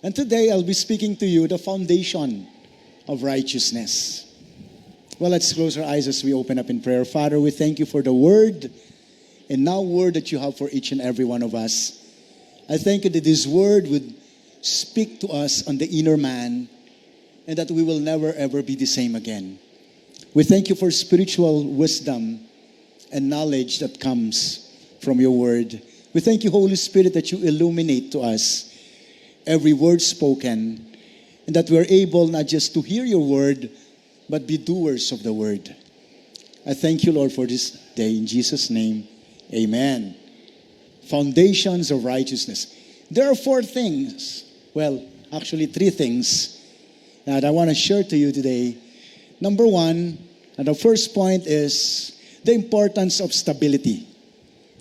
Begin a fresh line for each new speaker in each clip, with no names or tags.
And today I'll be speaking to you the foundation of righteousness. Well, let's close our eyes as we open up in prayer. Father, we thank you for the word and now word that you have for each and every one of us. I thank you that this word would speak to us on the inner man and that we will never ever be the same again. We thank you for spiritual wisdom and knowledge that comes from your word. We thank you, Holy Spirit, that you illuminate to us every word spoken and that we're able not just to hear your word, but be doers of the word. I thank you, Lord, for this day. In Jesus' name, amen. Foundations of righteousness. There are four things, well, actually three things that I want to share to you today. Number one, and the first point is the importance of stability.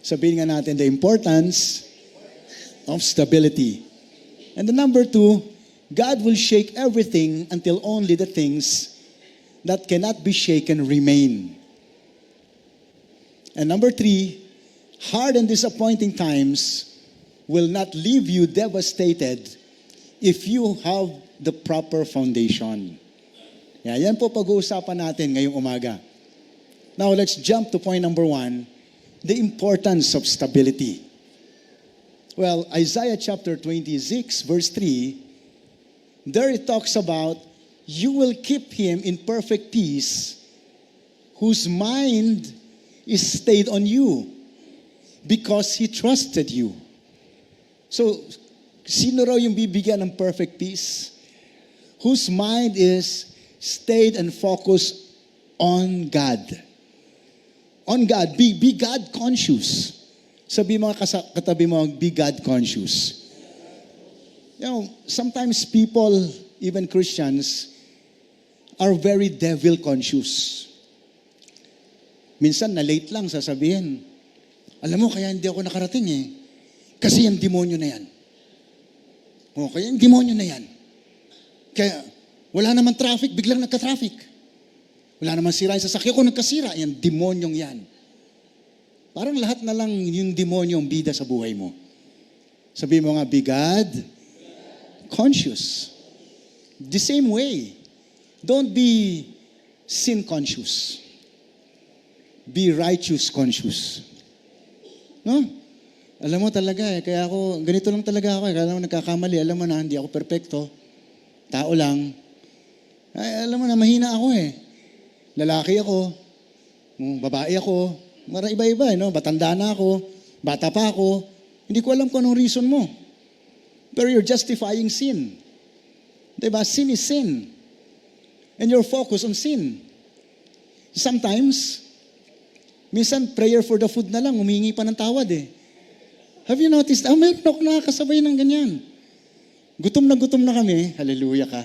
Sabihin nga natin, the importance of stability. And the number two, God will shake everything until only the things that cannot be shaken remain. And number three, hard and disappointing times will not leave you devastated if you have the proper foundation. Yan po pag-uusapan natin ngayong umaga. Now let's jump to point number one, the importance of stability. Well, Isaiah chapter 26 verse 3, there it talks about, you will keep him in perfect peace whose mind is stayed on you because he trusted you. So, sino raw yung bibigyan ng perfect peace? Whose mind is stayed and focused on God. On God. Be God conscious. Sabi mga katabi mo, be God conscious. You know, sometimes people, even Christians, are very devil conscious. Minsan, na-late lang, sasabihin, alam mo, kaya hindi ako nakarating eh. Kasi yung demonyo na yan. O, kaya yung demonyo na yan. Kaya, wala naman traffic, biglang nagka-traffic. Wala naman sira yung sasakyan ko, nagkasira. Yan, demonyong yan. Parang lahat na lang yung demonyo ang bida sa buhay mo. Sabi mo nga, be God conscious. The same way, don't be sin conscious. Be righteous conscious. No? Alam mo talaga kaya ako, ganito lang talaga ako kaya mo nagkakamali, alam mo na, hindi ako perfecto. Tao lang. Ay, alam mo na, mahina ako Lalaki ako, babae ako, iba-iba no? Batanda na ako, bata pa ako, hindi ko alam kung anong reason mo. Pero you're justifying sin. Diba? Sin is sin. And you're focused on sin. Sometimes, minsan prayer for the food na lang, humingi pa ng tawad Have you noticed? Meron ako nakakasabay ng ganyan. Gutom na kami. Hallelujah ka.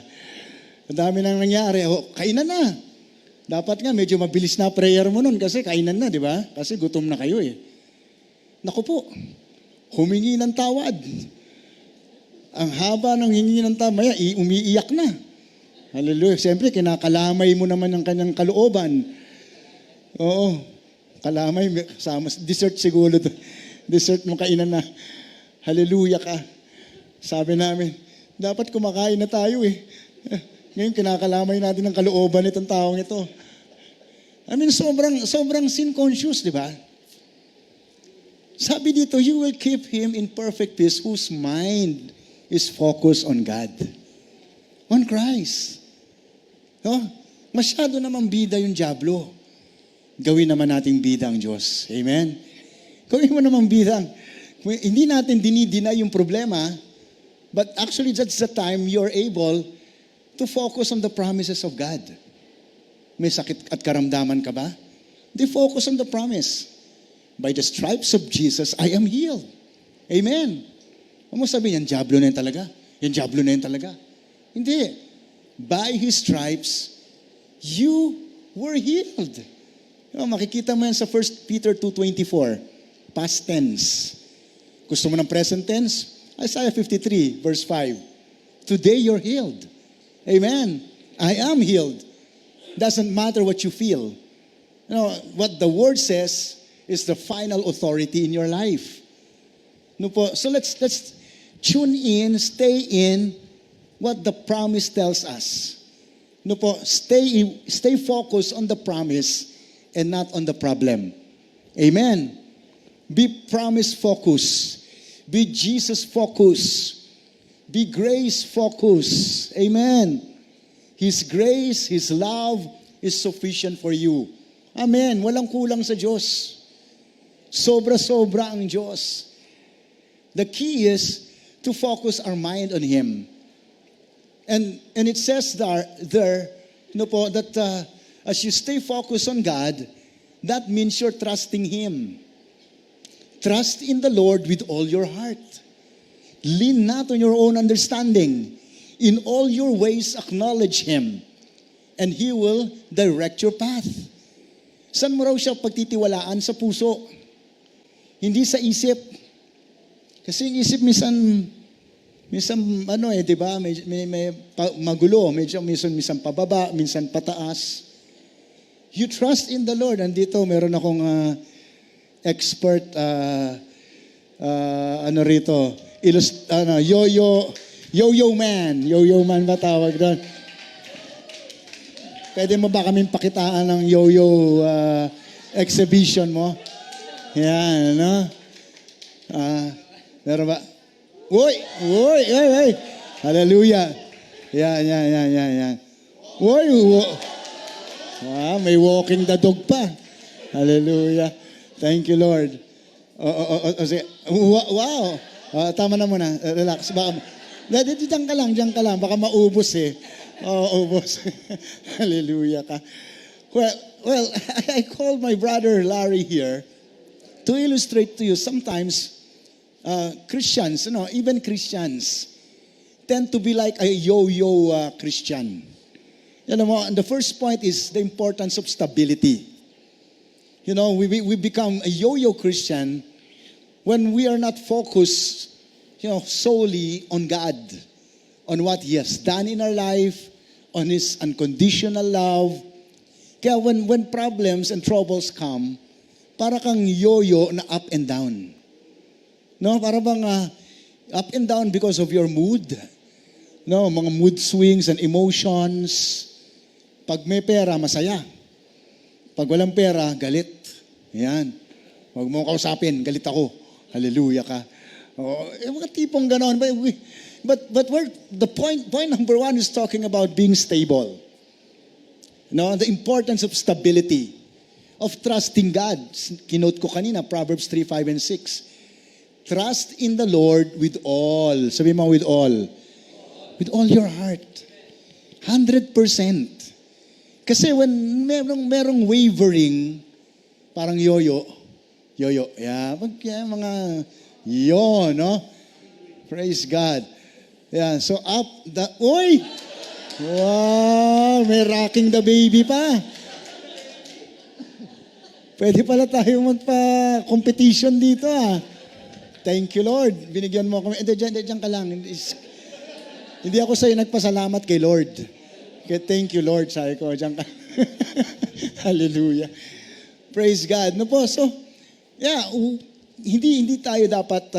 Ang dami nang nangyari. Kainan na. Dapat nga, medyo mabilis na prayer mo nun kasi kainan na, di ba? Kasi gutom na kayo Naku po, humingi ng tawad. Ang haba ng hingi ng tawad, umiiyak na. Hallelujah. Siyempre, kinakalamay mo naman ang kanyang kalooban. Oo. Kalamay, sama, dessert siguro. Dessert mo kainan na. Hallelujah ka. Sabi namin, dapat kumakain na tayo Ngayon, kinakalamay natin ang kalooban nitong taong ito. I mean, sobrang sin conscious, di ba? Sabi dito, you will keep him in perfect peace whose mind is focused on God. On Christ. No? Masyado namang bida yung dyablo. Gawin naman nating bida ang Diyos. Amen? Gawin mo namang bida. Hindi natin dinideny yung problema, but actually that's the time you're able to focus on the promises of God. May sakit at karamdaman ka ba? They focus on the promise. By the stripes of Jesus, I am healed. Amen. Ano mo sabihin, yan diablo na yan talaga? Yan diablo na yan talaga? Hindi. By His stripes, you were healed. Makikita mo yan sa 1 Peter 2:24. Past tense. Gusto mo ng present tense? Isaiah 53, verse 5. Today you're healed. Amen. I am healed. Doesn't matter what you feel. What the word says is the final authority in your life. So let's tune in, stay in what the promise tells us. No po, stay focused on the promise and not on the problem. Amen. Be promise focused. Be Jesus focused. Be grace focused. Amen. His grace, His love is sufficient for you. Amen. Walang kulang sa Diyos. Sobra-sobra ang Diyos. The key is to focus our mind on Him. And it says there that as you stay focused on God, that means you're trusting Him. Trust in the Lord with all your heart. Lean not on your own understanding. In all your ways, acknowledge Him, and He will direct your path. Saan mo raw siya pagtitiwalaan? Sa puso. Hindi sa isip. Kasi yung isip minsan di ba? May magulo. Minsan pababa, minsan pataas. You trust in the Lord. Andito, meron akong expert, rito. Yo-yo man ba tawag doon? Pwede mo ba kaming pakitaan ng yo-yo exhibition mo? Yan, no? Meron ba? Uy! Hallelujah. Yan. Uy! May walking the dog pa. Hallelujah. Thank you, Lord. Wow! Tama na muna. Relax. Diyan ka lang. Baka maubos eh. Ubos. Hallelujah ka. Well, I called my brother Larry here to illustrate to you sometimes Christians, even Christians tend to be like a yo-yo Christian. And the first point is the importance of stability. We become a yo-yo Christian when we are not focused, solely on God, on what He has done in our life, on His unconditional love. Kaya when problems and troubles come, para kang yo-yo na up and down. No, para bang up and down because of your mood. No, mga mood swings and emotions. Pag may pera, masaya. Pag walang pera, galit. Yan. Huwag mo kausapin, galit ako. Hallelujah ka. Mga tipong ganon. But the point number one is talking about being stable. The importance of stability, of trusting God. Kinote ko kanina, Proverbs 3, 5, and 6. Trust in the Lord with all. Sabi mo, with all. With all your heart. 100%. Kasi when merong wavering, parang yo-yo. Yeah, mga no? Praise God. Yeah, so up the... Uy! Wow! May rocking the baby pa. Pwede pala tayo magpa-competition dito Thank you, Lord. Binigyan mo kami. Diyan ka lang. Hindi ako sa'yo nagpasalamat kay Lord. Kaya thank you, Lord. Sabi ko, diyan ka. Hallelujah. Praise God. No po, so, hindi tayo dapat,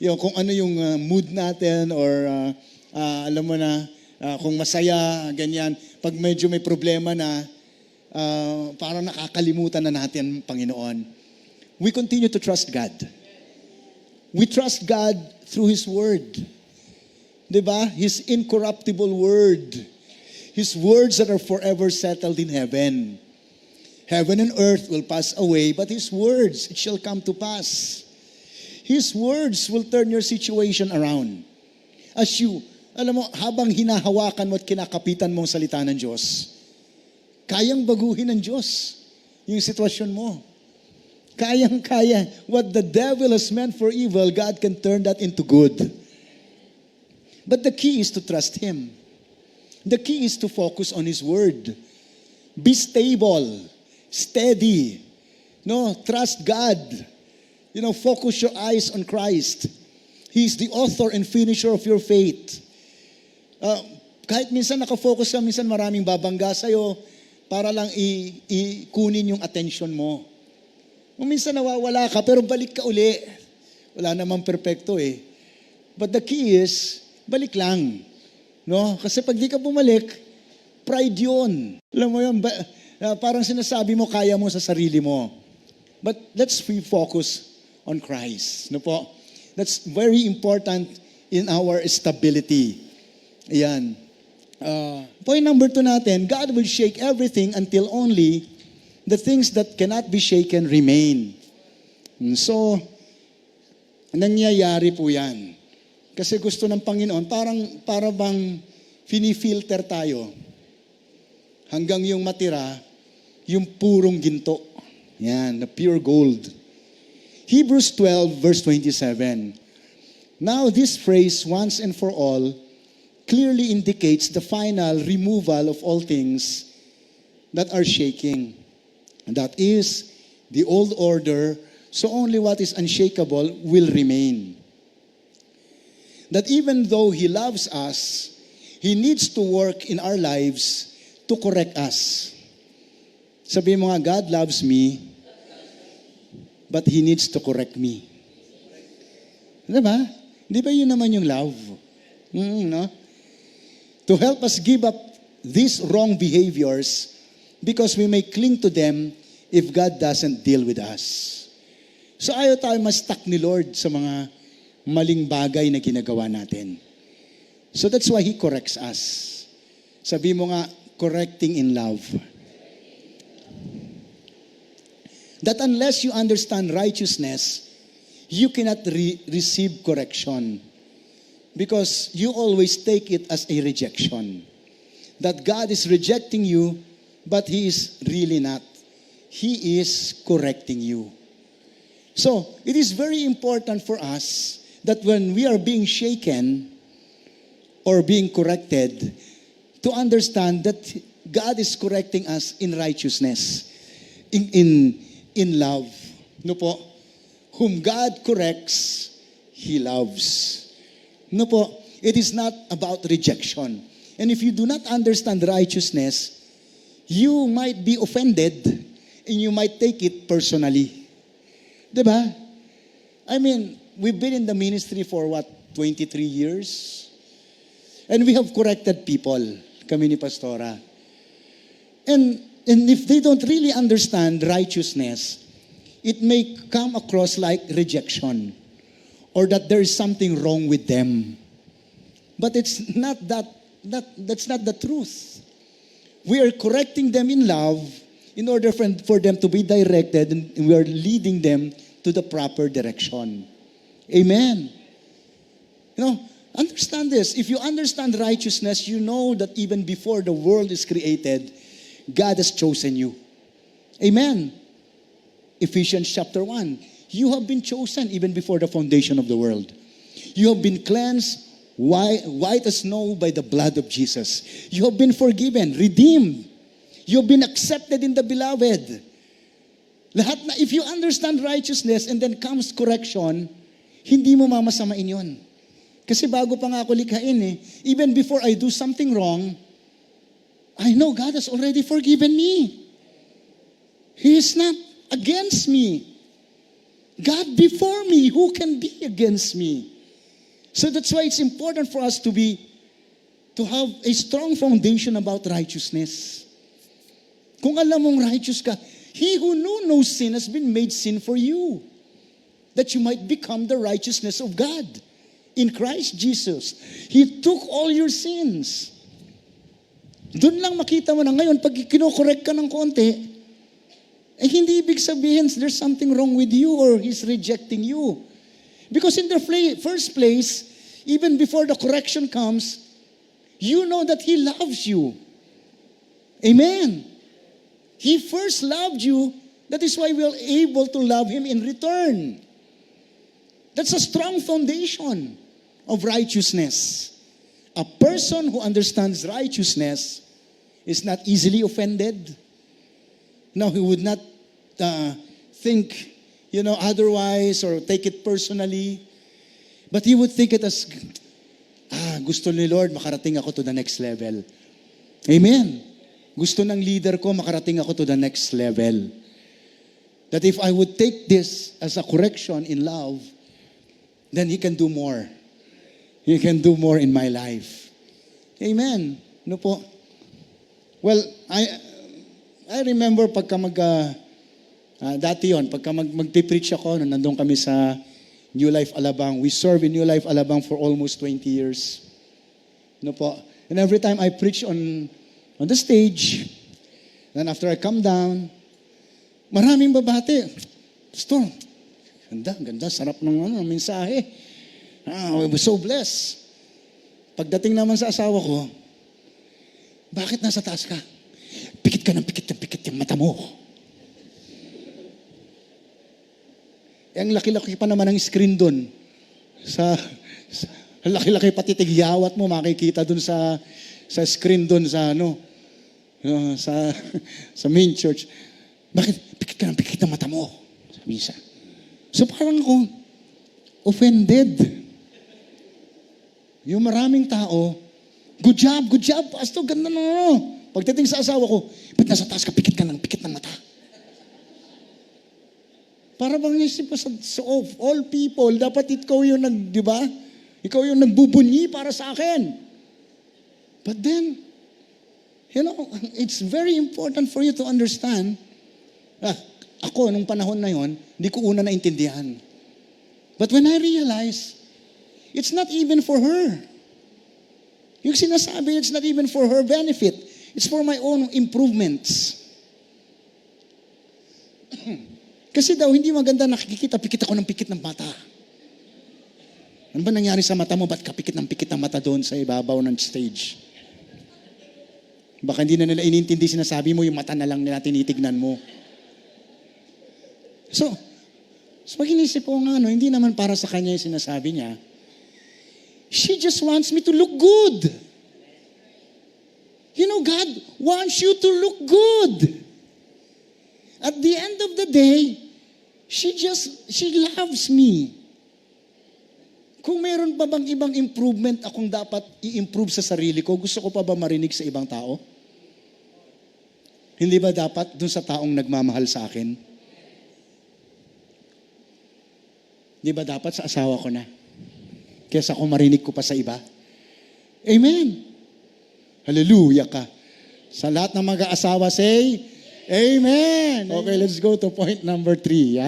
kung ano yung mood natin or alam mo na, kung masaya, ganyan. Pag medyo may problema na, parang nakakalimutan na natin, Panginoon. We continue to trust God. We trust God through His Word. Diba? His incorruptible Word. His words that are forever settled in heaven. Heaven and earth will pass away, but His words, it shall come to pass. His words will turn your situation around. As you, habang hinahawakan mo at kinakapitan mo ang salita ng Diyos, kayang baguhin ng Diyos yung sitwasyon mo. Kayang-kaya. What the devil has meant for evil, God can turn that into good. But the key is to trust Him. The key is to focus on His Word. Be stable. Steady. Trust God. Focus your eyes on Christ. He is the author and finisher of your faith. Kahit minsan nakafocus ka, minsan maraming babangga sa'yo para lang ikunin yung attention mo. Minsan nawawala ka, pero balik ka uli. Wala namang perfecto But the key is, balik lang. No? Kasi pag di ka bumalik, pride yun. Alam mo yun, parang sinasabi mo, kaya mo sa sarili mo. But let's focus on Christ. No po? That's very important in our stability. Ayan. Point number 2 natin, God will shake everything until only the things that cannot be shaken remain. So, nangyayari po yan. Kasi gusto ng Panginoon, para bang fini-filter tayo hanggang yung matira, yung purong ginto. Yan, the pure gold. Hebrews 12 verse 27. Now this phrase, once and for all, clearly indicates the final removal of all things that are shaking. And that is the old order, so only what is unshakable will remain. That even though He loves us, He needs to work in our lives to correct us. Sabi mo nga, God loves me, but He needs to correct me. Diba? Di ba yun naman yung love? No? To help us give up these wrong behaviors because we may cling to them if God doesn't deal with us. So ayaw tayo ma-stuck ni Lord sa mga maling bagay na ginagawa natin. So that's why He corrects us. Sabi mo nga, correcting in love. That unless you understand righteousness, you cannot receive correction. Because you always take it as a rejection. That God is rejecting you, but He is really not. He is correcting you. So, it is very important for us that when we are being shaken or being corrected, to understand that God is correcting us in righteousness, in love. No po? Whom God corrects, He loves. No po, it is not about rejection. And if you do not understand righteousness, you might be offended and you might take it personally. Diba? I mean, we've been in the ministry for 23 years? And we have corrected people, kami ni Pastora. And if they don't really understand righteousness, it may come across like rejection. Or that there is something wrong with them. But it's not that's not the truth. We are correcting them in love in order for them to be directed, and we are leading them to the proper direction. Amen. You know, understand this. If you understand righteousness, you know that even before the world is created, God has chosen you. Amen. Ephesians chapter 1. You have been chosen even before the foundation of the world. You have been cleansed white as snow by the blood of Jesus. You have been forgiven, redeemed. You have been accepted in the beloved. Lahat na, if you understand righteousness and then comes correction, hindi mo mamasamain yun. Kasi bago pa nga ako likhain even before I do something wrong, I know God has already forgiven me. He is not against me. God before me, who can be against me? So that's why it's important for us to have a strong foundation about righteousness. Kung alam mong righteous ka, He who knew no sin has been made sin for you, that you might become the righteousness of God in Christ Jesus. He took all your sins. Doon lang makita mo na ngayon, pag kinokorek ka ng konti, hindi ibig sabihin there's something wrong with you or He's rejecting you. Because in the first place, even before the correction comes, you know that He loves you. Amen. He first loved you. That is why we are able to love Him in return. That's a strong foundation of righteousness. A person who understands righteousness is not easily offended. No, he would not think, otherwise or take it personally. But he would think it as, gusto ni Lord, makarating ako to the next level. Amen. Gusto ng leader ko, makarating ako to the next level. That if I would take this as a correction in love, then He can do more. He can do more in my life. Amen. Ano po? Well, I remember pagka dati yon, pagka magpipreach ako, nandun kami sa New Life Alabang. We serve in New Life Alabang for almost 20 years. Ano po? And every time I preach on the stage, then after I come down, maraming babati. Pastor, ganda, sarap ng mensahe. I was so blessed. Pagdating naman sa asawa ko, bakit nasa taas ka? Pikit ka ng pikit yung mata mo. Ang laki-laki pa naman ang screen doon. Laki-laki pati tigyawat mo, makikita doon sa screen doon sa main church. Bakit? Pikit ka ng pikit ng mata mo. Sa misa. So parang ako, offended. Yung maraming tao, good job, pastor, ganda na. Pagdating sa asawa ko, ba't nasa taas ka, pikit ka ng pikit ng mata? Para bang isip ko of all people, dapat ikaw yung di ba? Ikaw yung nagbubunyi para sa akin. But then, it's very important for you to understand. Ako, nung panahon na yon, hindi ko una naintindihan. But when I realized, it's not even for her. Yung sinasabi, it's not even for her benefit. It's for my own improvements. Kasi daw, hindi maganda nakikita, pikit ako ng pikit ng mata. Ano ba nangyari sa mata mo? Ba't ka pikit ng mata doon sa ibabaw ng stage? Baka hindi na nila inintindi sinasabi mo, yung mata na lang nila tinitignan mo. So pag inisip ko nga, hindi naman para sa kanya yung sinasabi niya. She just wants me to look good. God wants you to look good. At the end of the day, she loves me. Kung meron pa bang ibang improvement akong dapat i-improve sa sarili ko, gusto ko pa ba marinig sa ibang tao? Hindi ba dapat dun sa taong nagmamahal sa akin? Di ba dapat sa asawa ko na? Kesa kung marinig ko pa sa iba? Amen. Hallelujah ka. Sa lahat ng mag-aasawa, say, Amen. Okay, let's go to point number 3.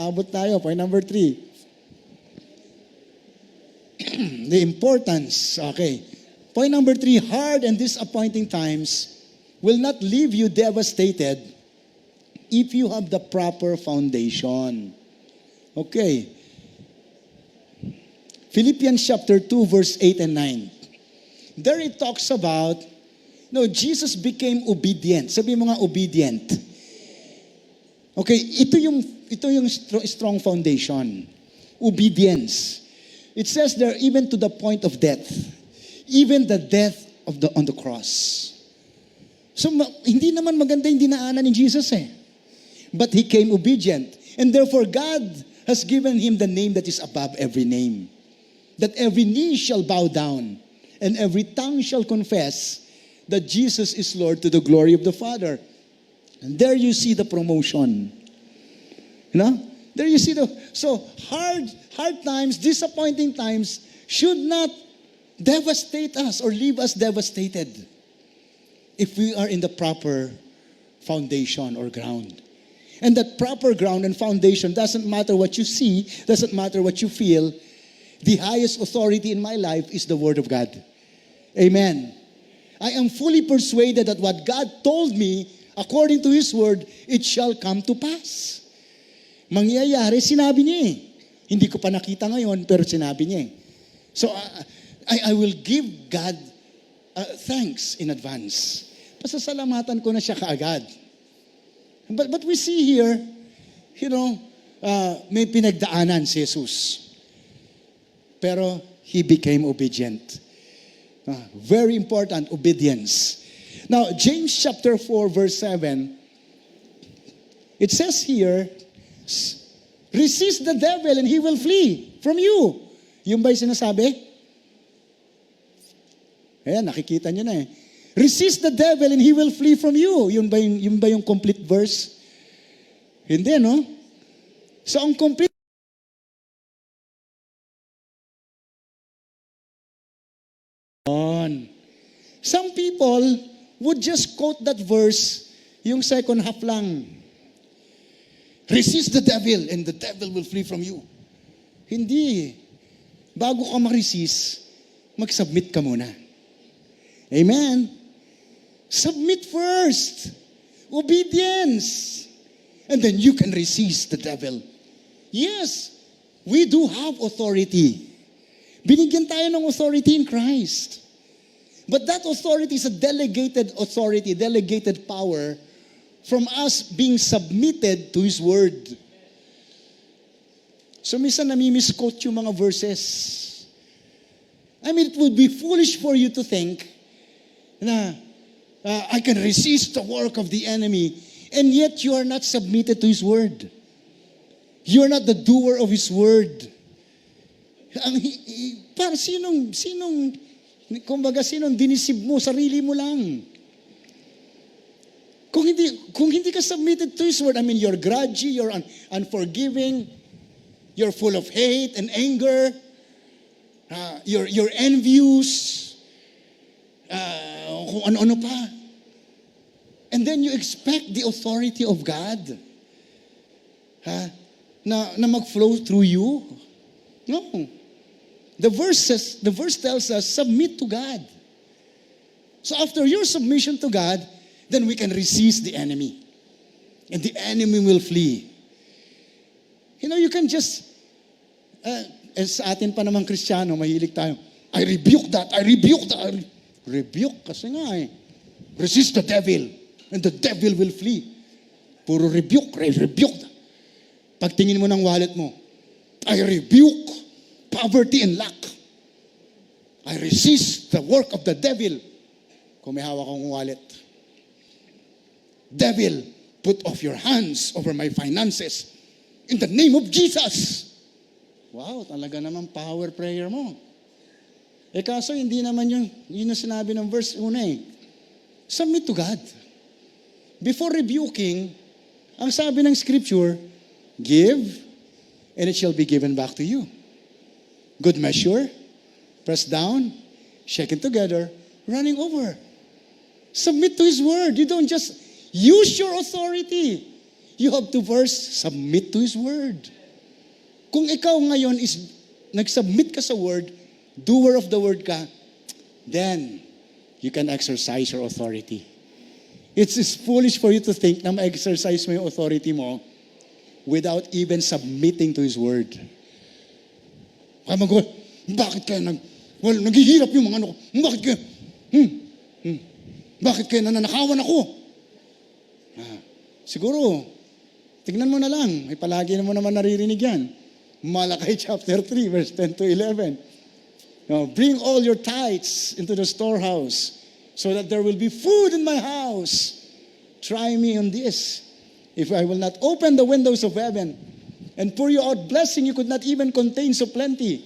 Aabot tayo. Point number 3. The importance. Okay. Point number 3, hard and disappointing times will not leave you devastated if you have the proper foundation. Okay. Philippians chapter 2, verse 8 and 9. There it talks about, Jesus became obedient. Sabi mo nga, obedient. Okay, ito yung strong foundation. Obedience. It says there, even to the point of death. Even the death on the cross. So, hindi naman maganda yung dinaanan ni Jesus But He came obedient. And therefore, God has given Him the name that is above every name. That every knee shall bow down, and every tongue shall confess that Jesus is Lord to the glory of the Father. And there you see the promotion. There you see so hard times, disappointing times should not devastate us or leave us devastated if we are in the proper foundation or ground. And that proper ground and foundation doesn't matter what you see, doesn't matter what you feel. The highest authority in my life is the Word of God. Amen. I am fully persuaded that what God told me, according to His Word, it shall come to pass. Mangyayari, sinabi niya Hindi ko pa nakita ngayon, pero sinabi niya So, I will give God thanks in advance. Pasasalamatan ko na siya kaagad. But we see here, may pinagdaanan si Jesus. Pero He became obedient. Very important, obedience. Now, James chapter 4, verse 7, it says here, resist the devil and he will flee from you. Yung ba'y sinasabi? Ayan, nakikita nyo na Resist the devil and he will flee from you. Yun ba yung complete verse? Hindi, no? So, ang complete Some people would just quote that verse, yung second half lang. Resist the devil and the devil will flee from you. Hindi. Bago ka ma-resist, mag-submit ka muna. Amen? Submit first. Obedience. And then you can resist the devil. Yes, we do have authority. Binigyan tayo ng authority in Christ. But that authority is a delegated authority, delegated power from us being submitted to His Word. So minsan nami-misquote yung mga verses. I mean, it would be foolish for you to think na I can resist the work of the enemy and yet you are not submitted to His Word. You are not the doer of His Word. Para sinong dinisib mo, sarili mo lang. Kung hindi ka submitted to His Word, I mean, you're grudgy, you're unforgiving, you're full of hate and anger, you're envious, kung ano-ano pa. And then you expect the authority of God na mag-flow through you. No. The verse tells us, submit to God. So after your submission to God, then we can resist the enemy. And the enemy will flee. You know, you can just, sa atin pa naman Kristiyano, mahilig tayo, I rebuke that. Rebuke kasi nga eh. Resist the devil. And the devil will flee. Puro rebuke. Pagtingin mo ng wallet mo, I rebuke poverty and lack. I resist the work of the devil. Kung may hawak akong wallet. Devil, put off your hands over my finances in the name of Jesus. Wow, talaga naman power prayer mo. Kaso hindi naman yun ang sinabi ng verse una eh. Submit to God. Before rebuking, ang sabi ng scripture, give and it shall be given back to you. Good measure, pressed down, shaken together, running over. Submit to His Word. You don't just use your authority. You have to first submit to His Word. Kung ikaw ngayon is nag-submit ka sa Word, doer of the Word ka, then you can exercise your authority. It's foolish for you to think na ma-exercise mo yung authority mo without even submitting to His Word. Kaya bakit kaya naghihirap yung mga ano ko? Bakit kaya nananakawan ako? Siguro, tignan mo na lang. May palagi mo naman naririnig yan. Malakay chapter 3, verse 10 to 11. Bring all your tithes into the storehouse so that there will be food in my house. Try me on this. If I will not open the windows of heaven and pour you out blessing you could not even contain, so plenty.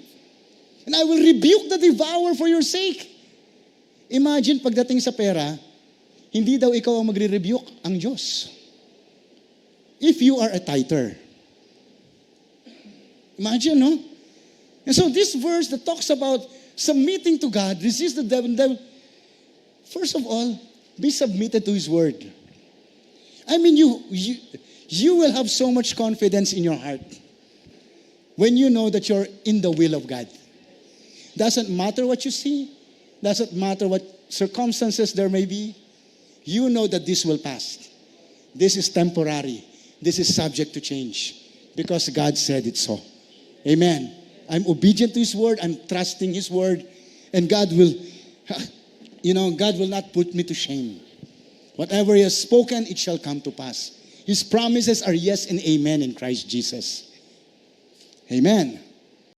And I will rebuke the devourer for your sake. Imagine pagdating sa pera, hindi daw ikaw ang magre-rebuke, ang Diyos. If you are a tither. Imagine, no? And so this verse that talks about submitting to God, resist the devil, first of all, be submitted to His Word. I mean, you will have so much confidence in your heart when you know that you're in the will of God. Doesn't matter what you see, doesn't matter what circumstances there may be, you know that this will pass. This is temporary. This is subject to change because God said it so. Amen. I'm obedient to His Word. I'm trusting His Word. And God will not put me to shame. Whatever He has spoken, it shall come to pass. His promises are yes and amen in Christ Jesus. Amen.